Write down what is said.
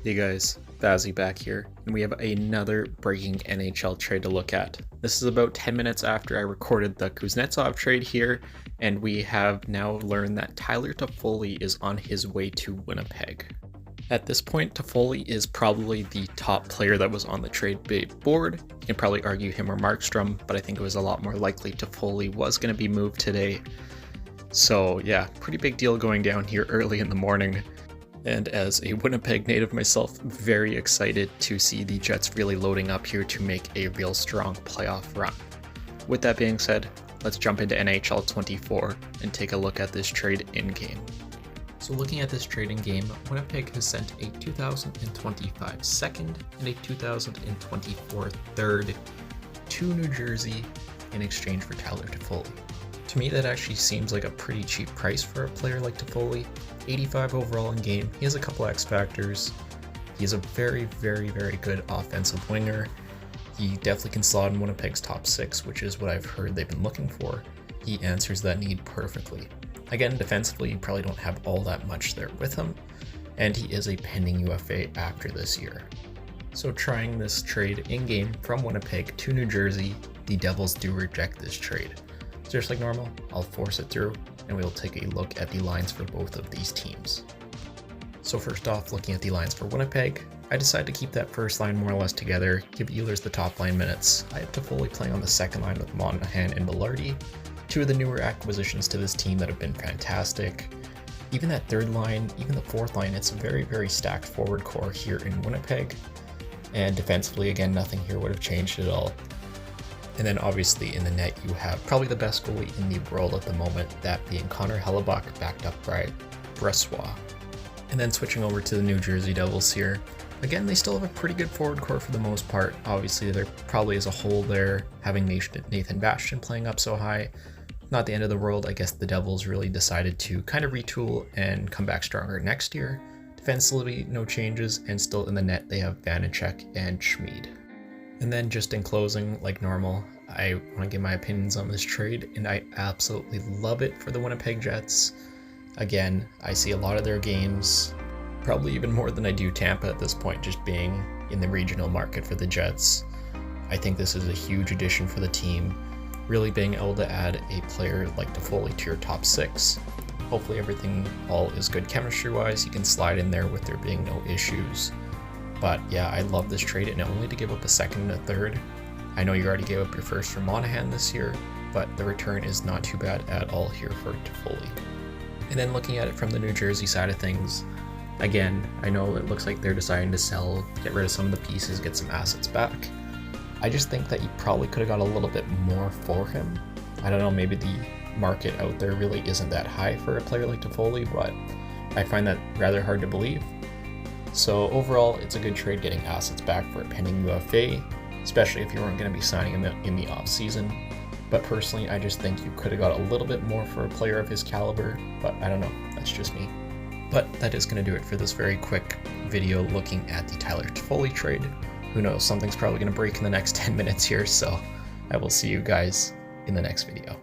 Hey guys, Vazzy back here, and we have another breaking NHL trade to look at. This is about 10 minutes after I recorded the Kuznetsov trade here, and we have now learned that Tyler Toffoli is on his way to Winnipeg. At this point, Toffoli is probably the top player that was on the trade bait board. You can probably argue him or Markstrom, but I think it was a lot more likely Toffoli was going to be moved today. So yeah, pretty big deal going down here early in the morning. And as a Winnipeg native myself, very excited to see the Jets really loading up here to make a real strong playoff run. With that being said, let's jump into NHL 24 and take a look at this trade in-game. So looking at this trade in-game, Winnipeg has sent a 2025 second and a 2024 third to New Jersey in exchange for Tyler Toffoli. To me, that actually seems like a pretty cheap price for a player like Toffoli. 85 overall in game. He has a couple X factors. He's a very good offensive winger. He definitely can slot in Winnipeg's top 6, which is what I've heard they've been looking for. He answers that need perfectly. Again, defensively, you probably don't have all that much there with him, and he is a pending UFA after this year. So trying this trade in-game from Winnipeg to New Jersey, the Devils do reject this trade. Just like normal, I'll force it through, and we'll take a look at the lines for both of these teams. So first off, looking at the lines for Winnipeg, I decided to keep that first line more or less together, give Ehlers the top line minutes. I have Toffoli playing on the second line with Monahan and Velarde, two of the newer acquisitions to this team that have been fantastic. Even that third line, even the fourth line, it's a very stacked forward core here in Winnipeg. And defensively, again, nothing here would have changed at all. And then obviously in the net, you have probably the best goalie in the world at the moment, that being Connor Hellebuyck, backed up by Bressois. And then switching over to the New Jersey Devils here, again, they still have a pretty good forward core for the most part. Obviously, they're probably as a whole there, having Nathan Bastian playing up so high. Not the end of the world. I guess the Devils really decided to kind of retool and come back stronger next year. Defensively, no changes, and still in the net, they have Vanacek and Schmid. And then just in closing, like normal, I want to give my opinions on this trade, and I absolutely love it for the Winnipeg Jets. Again, I see a lot of their games, probably even more than I do Tampa at this point, just being in the regional market for the Jets. I think this is a huge addition for the team, really being able to add a player like Toffoli to your top 6. Hopefully everything all is good chemistry-wise, you can slide in there with there being no issues. But yeah, I love this trade, and only to give up a second and a third. I know you already gave up your first for Monahan this year, but the return is not too bad at all here for Toffoli. And then looking at it from the New Jersey side of things, again, I know it looks like they're deciding to sell, get rid of some of the pieces, get some assets back. I just think that you probably could have got a little bit more for him. I don't know, maybe the market out there really isn't that high for a player like Toffoli, but I find that rather hard to believe. So overall, it's a good trade getting assets back for a pending UFA, especially if you weren't going to be signing him in the off-season. But personally, I just think you could have got a little bit more for a player of his caliber, but I don't know, that's just me. But that is going to do it for this very quick video looking at the Tyler Toffoli trade. Who knows, something's probably going to break in the next 10 minutes here, so I will see you guys in the next video.